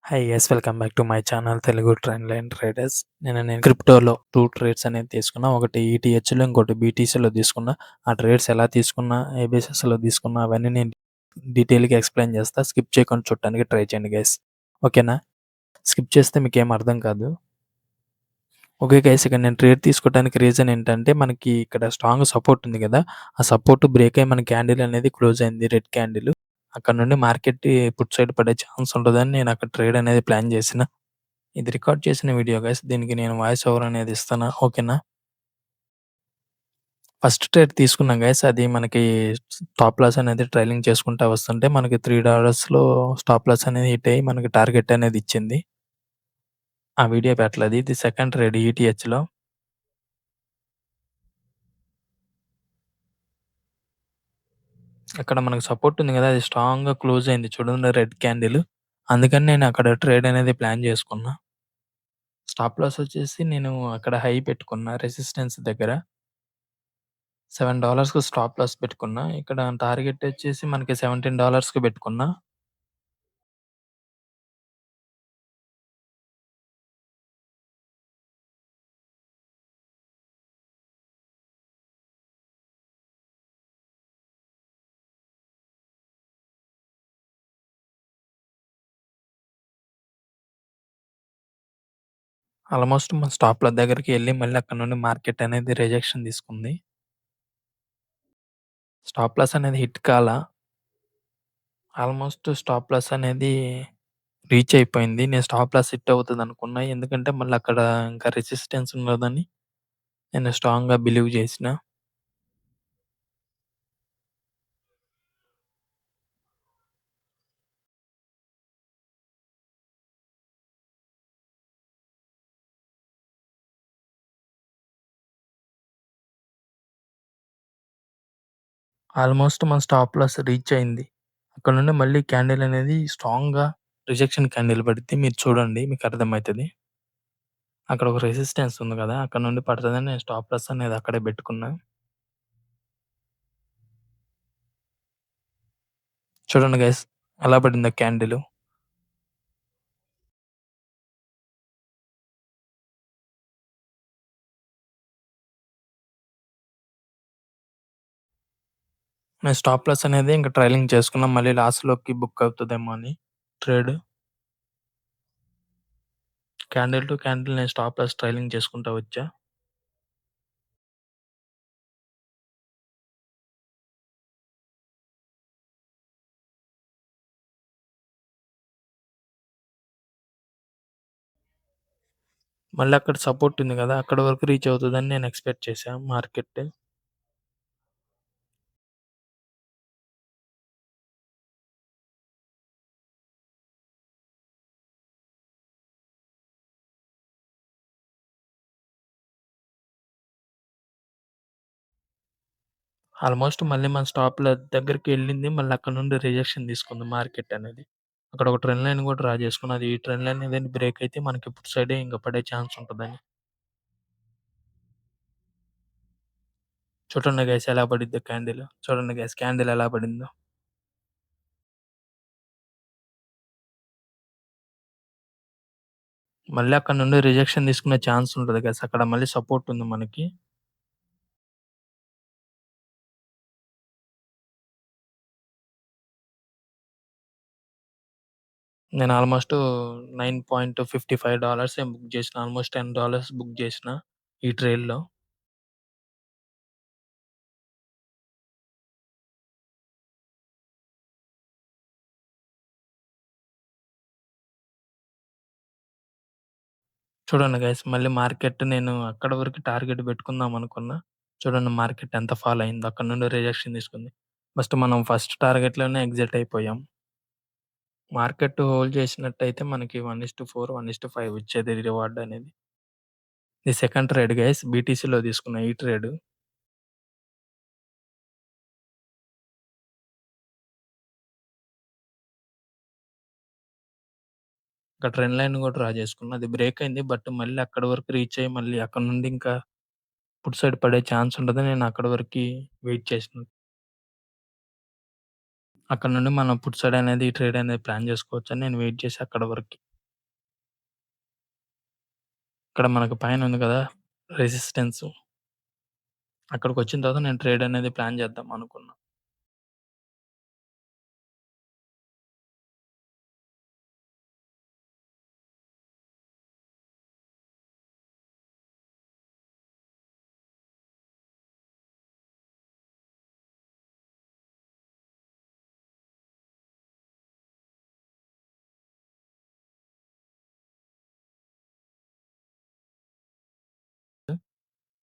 Hi guys welcome back to my channel Telugu trend line traders. నేను క్రిప్టోలో 2 trades అనేది తీసుకున్నా. ఒకటి ఈటీహెచ్‌లో ఇంకోటి బీటీసీలో తీసుకున్నా. ఆ ట్రేడ్స్ ఎలా తీసుకున్నా, ఏ బేసిస్‌లో తీసుకున్నా అవన్నీ నేను డీటెయిల్‌గా ఎక్స్‌ప్లెయిన్ చేస్తా. స్కిప్ చేయకుండా చూడటానికి ట్రై చేయండి గైస్. ఓకేనా? స్కిప్ చేస్తే మీకేం అర్థం కాదు. ఓకే గైస్, ఇక్కడ నేను ట్రేడ్ తీసుకోవడానికి రీజన్ ఏంటంటే మనకి ఇక్కడ స్ట్రాంగ్ సపోర్ట్ ఉంది కదా! ఆ సపోర్ట్ బ్రేక్ అయ్యి మన క్యాండిల్ అనేది క్లోజ్ అయింది, రెడ్ క్యాండిల్. అక్కడ నుండి మార్కెట్ పుట్ సైడ్ పడే ఛాన్స్ ఉంటదని నేను అక్కడ ట్రేడ్ అనేది ప్లాన్ చేసిన. ఇది రికార్డ్ చేసిన వీడియో గైస్. దీనికి నేను వాయిస్ ఓవర్ అనేది ఇస్తాను. ఓకేనా? ఫస్ట్ ట్రేడ్ తీసుకున్నాం గైస్. అది మనకి స్టాప్ లాస్ అనేది ట్రైలింగ్ చేసుకుంటా వస్తుంటే మనకి $3లో స్టాప్ లాస్ అనేది హిట్ అయ్యి మనకి టార్గెట్ అనేది ఇచ్చింది. ఆ వీడియో పెట్టలేదు. ఇది సెకండ్ ట్రేడ్ ఈటీహెచ్‌లో. అక్కడ మనకు సపోర్ట్ ఉంది గదా! అది స్ట్రాంగ్‌గా క్లోజ్ అయింది చూడండి, రెడ్ క్యాండిల్. అందుకని నేను అక్కడ ట్రేడ్ అనేది ప్లాన్ చేసుకున్నా. స్టాప్ లాస్ వచ్చేసి నేను అక్కడ హై పెట్టుకున్నా రెసిస్టెన్స్ దగ్గర. $7కి స్టాప్ లాస్ పెట్టుకున్నా. ఇక్కడ టార్గెట్ వచ్చేసి మనకి $17కి పెట్టుకున్నా. ఆల్మోస్ట్ మన స్టాప్ లాస్ దగ్గరికి ఎళ్లి మళ్ళీ అక్కడ నుండి మార్కెట్ అనేది రిజెక్షన్ తీసుకుంది. స్టాప్ లాస్ అనేది హిట్ కాలా. ఆల్మోస్ట్ స్టాప్ లాస్ అనేది రీచ్ అయిపోయింది. నేను స్టాప్ లాస్ హిట్ అవుతదనుకున్నా. ఎందుకంటే మళ్ళీ అక్కడ ఇంకా రెసిస్టెన్స్ ఉన్నదని నేను స్ట్రాంగ్‌గా బిలీవ్ చేసిన. ఆల్మోస్ట్ మన స్టాప్ లాస్ రీచ్ అయింది. అక్కడ నుండి మళ్ళీ క్యాండిల్ అనేది స్ట్రాంగ్‌గా రిజెక్షన్ క్యాండిల్ పడిద్ది. మీరు చూడండి మీకు అర్థమైతది. అక్కడ ఒక రెసిస్టెన్స్ ఉంది కదా! అక్కడ నుండి పడతదని నేను స్టాప్ లాస్ అనేది అక్కడే పెట్టుకున్నా. చూడండి గైస్, ఎలా పడిందో క్యాండిల్. నేను స్టాప్ లాస్ అనేది ఇంక ట్రైలింగ్ చేసుకున్నా. మళ్ళీ లాస్‌లోకి బుక్ అవుతదేమో అని ట్రేడ్. క్యాండిల్ టు క్యాండిల్ నేను స్టాప్ లాస్ ట్రైలింగ్ చేసుకుంటా వచ్చా. మళ్ళీ అక్కడ సపోర్ట్ ఉంది కదా! అక్కడి వరకు రీచ్ అవుతదని నేను ఎక్స్‌పెక్ట్ చేశా మార్కెట్. ఆల్మోస్ట్ మళ్ళీ మన స్టాప్‌ల దగ్గరికి ఎళ్ళింది. మళ్ళీ అక్కడ నుండి రిజెక్షన్ తీసుకుంది మార్కెట్ అనేది. అక్కడ ఒక ట్రెండ్ లైన్ కూడా డ్రా చేసుకున్నా. అది ఈ ట్రెండ్ లైన్ ఏదైనా బ్రేక్ అయితే మనకి ఇటు సైడే ఇంక పడే ఛాన్స్ ఉంటదని. చూడండి గైస్, ఎలా పడిద్దో క్యాండిల్. చూడండి గైస్, క్యాండిల్ ఎలా పడిందో. మళ్ళీ అక్కడ నుండి రిజెక్షన్ తీసుకునే ఛాన్స్ ఉంటది గైస్. అక్కడ మళ్ళీ సపోర్ట్ ఉంది మనకి. నేను ఆల్మోస్ట్ $9.55 ఏమో బుక్ చేసిన. ఆల్మోస్ట్ $10 బుక్ చేసిన ఈ ట్రేడ్‌లో. చూడండి గైస్, మళ్ళీ మార్కెట్ నేను అక్కడి వరకు టార్గెట్ పెట్టుకుందాం అనుకున్నా. చూడండి మార్కెట్ ఎంత ఫాల్ అయిందో. అక్కడ నుండి రిజెక్షన్ తీసుకుంది. మనం ఫస్ట్ టార్గెట్‌లోనే ఎగ్జిట్ అయిపోయాం. మార్కెట్ హోల్డ్ చేసినట్టయితే మనకి 1:4, 1:5 వచ్చేది రివార్డ్ అనేది. ఇది సెకండ్ ట్రేడ్ గైస్. బీటీసీలో తీసుకున్న ఈ ట్రేడ్. ఇంకా ట్రెండ్ లైన్ కూడా డ్రా చేసుకున్నా. అది బ్రేక్ అయింది. మళ్ళీ అక్కడి వరకు రీచ్ అయ్యి మళ్ళీ అక్కడ నుండి ఇంకా పుట్ సైడ్ పడే ఛాన్స్ ఉంటదని నేను అక్కడి వరకి వెయిట్ చేసిన. అక్కడ నుండి మనం పుట్ సైడ్ అనేది ట్రేడ్ అనేది ప్లాన్ చేసుకోవచ్చని నేను వెయిట్ చేశా అక్కడి వరకి. ఇక్కడ మనకు పైనుంది కదా! రెసిస్టెన్సు. అక్కడికొచ్చిన తర్వాత నేను ట్రేడ్ అనేది ప్లాన్ చేద్దాం అనుకున్నా.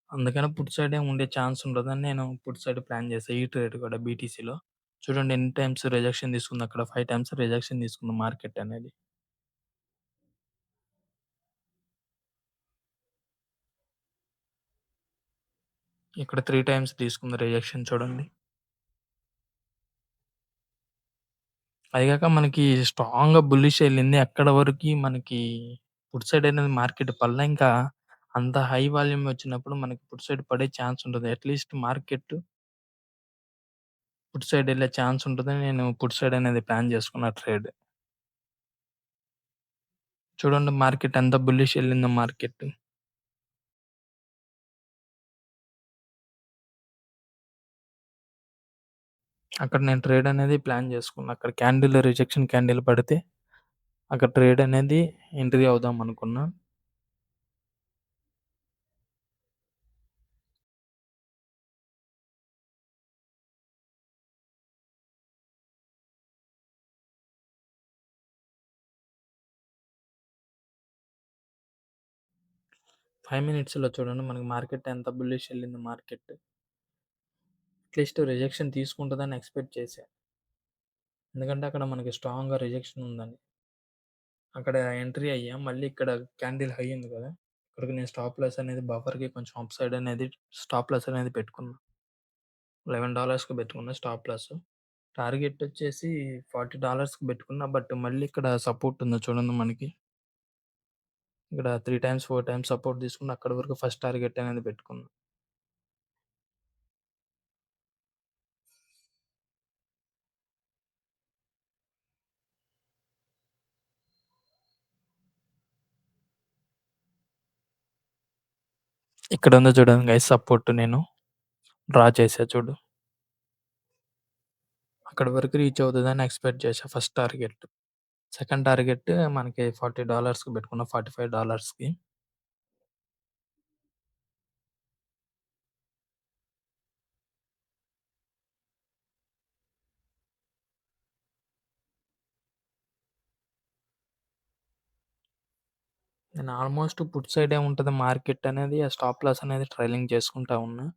అందుకని పుట్ సైడే ఉండే ఛాన్స్ ఉంటదని నేను పుట్ సైడ్ ప్లాన్ చేశా. ఈ ట్రేడ్ కూడా బీటీసీలో. చూడండి ఎన్ని టైమ్స్ రిజెక్షన్ తీసుకుంది అక్కడ 5 టైమ్స్ రిజెక్షన్ తీసుకుంది మార్కెట్ అనేది. ఇక్కడ 3 టైమ్స్ తీసుకుంది రిజెక్షన్ చూడండి. అదిగాక మనకి స్ట్రాంగ్‌గా బుల్లిష్ ఎళ్ళింది. అక్కడ వరకి మనకి పుట్ సైడ్ అనేది మార్కెట్ పడలే. ఇంకా అంత హై వాల్యూమ్ వచ్చినప్పుడు మనకి పుట్ సైడ్ పడే ఛాన్స్ ఉంటది. అట్‌లీస్ట్ మార్కెట్ పుట్ సైడ్ ఎళ్ళే ఛాన్స్ ఉంటదని నేను పుట్ సైడ్ అనేది ప్లాన్ చేసుకున్న ట్రేడ్. చూడండి మార్కెట్ ఎంత బుల్లిష్ ఎళ్ళిందో మార్కెట్. అక్కడ నేను ట్రేడ్ అనేది ప్లాన్ చేసుకున్నా. అక్కడ క్యాండిల్ రిజెక్షన్ క్యాండిల్ పడితే అక్కడ ట్రేడ్ అనేది ఎంట్రీ అవుదాం అనుకున్నా. 5 మినిట్స్‌లో చూడండి మనకి మార్కెట్ ఎంత బుల్లిష్ ఎళ్ళిందో మార్కెట్. అట్‌లీస్ట్ రిజెక్షన్ తీసుకుంటదని ఎక్స్‌పెక్ట్ చేశా. ఎందుకంటే అక్కడ మనకి స్ట్రాంగ్‌గా రిజెక్షన్ ఉందని. అక్కడ ఎంట్రీ అయ్యాం. మళ్ళీ ఇక్కడ క్యాండిల్ హై ఉంది కదా! ఇక్కడికి నేను స్టాప్ లాస్ అనేది బఫర్‌కి కొంచెం అప్ సైడ్ అనేది స్టాప్ లాస్ అనేది పెట్టుకున్నా. $11కి పెట్టుకున్నా స్టాప్ లాస్. టార్గెట్ వచ్చేసి $40కి పెట్టుకున్నా. బట్ మళ్ళీ ఇక్కడ సపోర్ట్ ఉంది చూడండి మనకి. ఇక్కడ 3 టైమ్స్, 4 టైమ్స్ సపోర్ట్ తీసుకుని అక్కడి వరకు ఫస్ట్ టార్గెట్ అనేది పెట్టుకున్నా. ఇక్కడ ఉందో చూడండి గైస్ సపోర్ట్ నేను డ్రా చేశా చూడు. అక్కడి వరకు రీచ్ అవుతదని ఎక్స్‌పెక్ట్ చేశా ఫస్ట్ టార్గెట్. సెకండ్ టార్గెట్ మనకి $40కి పెట్టుకున్నా. $45కి. నేను ఆల్మోస్ట్ పుట్ సైడే ఉంటది మార్కెట్ అనేది. ఆ స్టాప్ లాస్ అనేది ట్రైలింగ్ చేసుకుంటా ఉన్నా.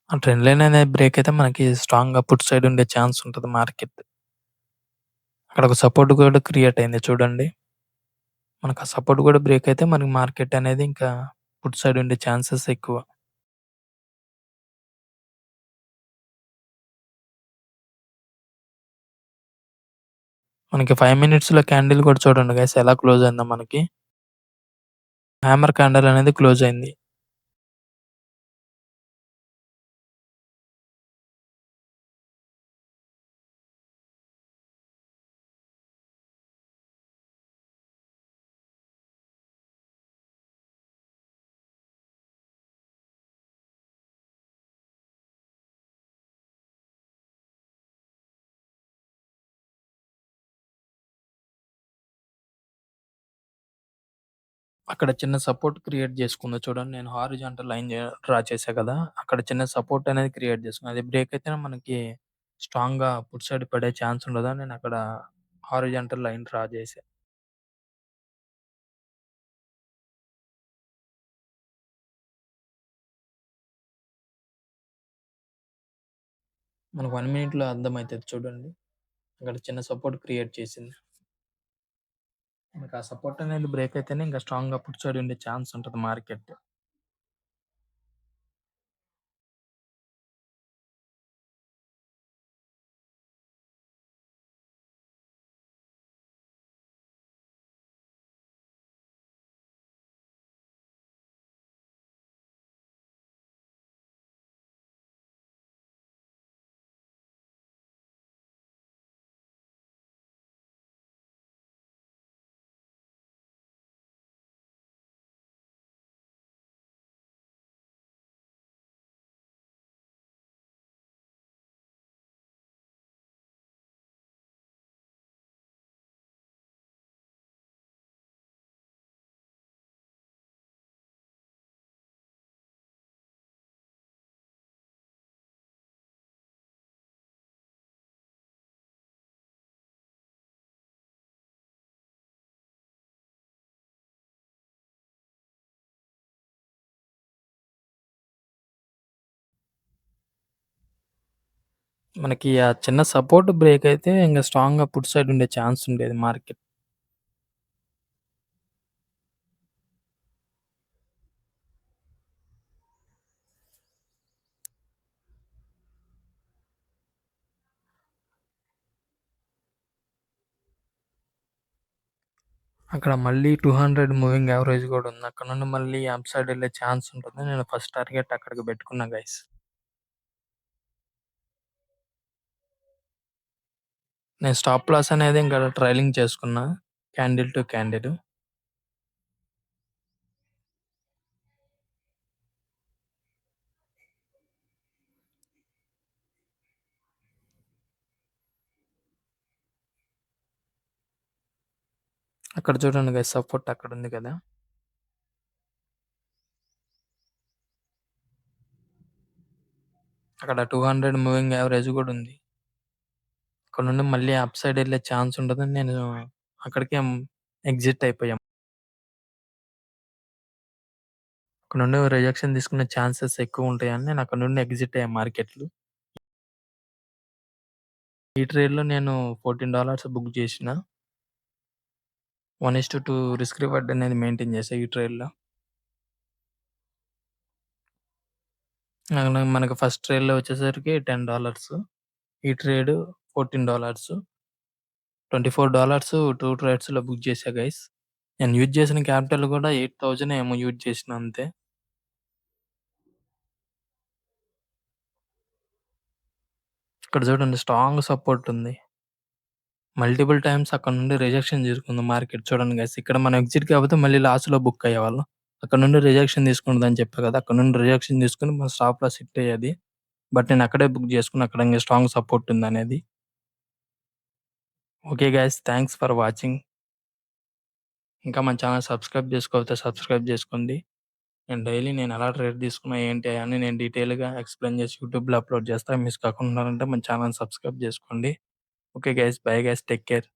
ఆ ట్రెండ్ లైన్ అనేది బ్రేక్ అయితే మనకి స్ట్రాంగ్‌గా పుట్ సైడ్ ఉండే ఛాన్స్ ఉంటది మార్కెట్. అక్కడ ఒక సపోర్ట్ కూడా క్రియేట్ అయింది చూడండి. మనకు ఆ సపోర్ట్ కూడా బ్రేక్ అయితే మనకి మార్కెట్ అనేది ఇంకా పుట్ సైడ్ ఉండే ఛాన్సెస్ ఎక్కువ. మనకి 5 మినిట్స్‌లో క్యాండిల్ కూడా చూడండి గైస్ ఎలా క్లోజ్ అయిందో మనకి. హామర్ క్యాండిల్ అనేది క్లోజ్ అయింది. అక్కడ చిన్న సపోర్ట్ క్రియేట్ చేసుకుంది చూడండి. నేను హారిజాంటల్ లైన్ డ్రా చేశా కదా! అక్కడ చిన్న సపోర్ట్ అనేది క్రియేట్ చేసుకుంది. అది బ్రేక్ అయితేనే మనకి స్ట్రాంగ్‌గా పుట్ సైడ్ పడే ఛాన్స్ ఉండదని నేను అక్కడ హారిజాంటల్ లైన్ డ్రా చేశా. మనకు 1 మినిట్‌లో అర్థమైతది చూడండి. అక్కడ చిన్న సపోర్ట్ క్రియేట్ చేసింది. మనకు ఆ సపోర్ట్ అనేది బ్రేక్ అయితేనే ఇంకా స్ట్రాంగ్‌గా అప్ సైడ్ ఉండే ఛాన్స్ ఉంటది మార్కెట్. మనకి ఆ చిన్న సపోర్ట్ బ్రేక్ అయితే ఇంక స్ట్రాంగ్‌గా పుట్ సైడ్ ఉండే ఛాన్స్ ఉండేది మార్కెట్. అక్కడ మళ్ళీ 200 మూవింగ్ యావరేజ్ గూడా ఉంది. అక్కడ నుండి మళ్ళీ అప్ సైడ్ ఎళ్ళే ఛాన్స్ ఉంటుంది. నేను ఫస్ట్ టార్గెట్ అక్కడికి పెట్టుకున్నా గైస్. నేను స్టాప్ లాస్ అనేది ఇంకా ట్రైలింగ్ చేసుకున్నా. Candle to candle. అక్కడ చూడండి గైస్ సపోర్ట్ అక్కడుంది కదా! అక్కడ 200 మూవింగ్ యావరేజ్ గూడా ఉంది. అక్కడ నుండి మళ్ళీ అప్ సైడ్ ఎళ్ళే ఛాన్స్ ఉంటదని నేను అక్కడికే ఎగ్జిట్ అయిపోయాం. అక్కడ నుండి రిజెక్షన్ తీసుకునే ఛాన్సెస్ ఎక్కువుంటాయని నేను అక్కడ నుండి ఎగ్జిట్ అయ్యా మార్కెట్‌లో. ఈ ట్రేడ్‌లో నేను $14 బుక్ చేసిన. 1:2 రిస్క్ రివార్డ్ అనేది మెయింటైన్ చేశా ఈ ట్రేడ్‌లో. మనకు ఫస్ట్ ట్రేడ్‌లో వచ్చేసరికి $10 ఈ ట్రేడ్ $14 $24 2 ట్రేడ్స్‌లో బుక్ చేశా గైస్. నేను యూజ్ చేసిన క్యాపిటల్ కూడా 8000 ఏమో యూజ్ చేసిన అంతే. ఇక్కడ చూడండి స్ట్రాంగ్ సపోర్ట్ ఉంది. మల్టిపుల్ టైమ్స్ అక్కడ నుండి రిజెక్షన్ తీసుకుంది మార్కెట్ చూడండి గైస్. ఇక్కడ మనం ఎగ్జిట్ కాకపోతే మళ్ళీ లాస్‌లో బుక్ అయ్యేవాళ్ళం. అక్కడ నుండి రిజెక్షన్ తీసుకుంటదని చెప్పా కదా! అక్కడ నుండి రిజెక్షన్ తీసుకొని మన స్టాప్ లాస్ హిట్ అయ్యేది. బట్ నేను అక్కడే బుక్ చేసుకున్నా. అక్కడ ఇంగ స్ట్రాంగ్ సపోర్ట్ ఉందనేది. Okay guys. Thanks for watching. ఇంకా మన ఛానెల్ సబ్స్క్రైబ్ చేసుకోకపోతే సబ్స్క్రైబ్ చేసుకోండి. నేను ఎలా ట్రేడ్ తీసుకున్నా ఏంటి అని నేను డీటెయిల్‌గా ఎక్స్‌ప్లెయిన్ చేసి యూట్యూబ్‌లో అప్‌లోడ్ చేస్తా. మిస్ కాకుండా ఉండాలంటే మన ఛానెల్ సబ్స్క్రైబ్ చేసుకోండి. Okay guys. Bye guys. Take care.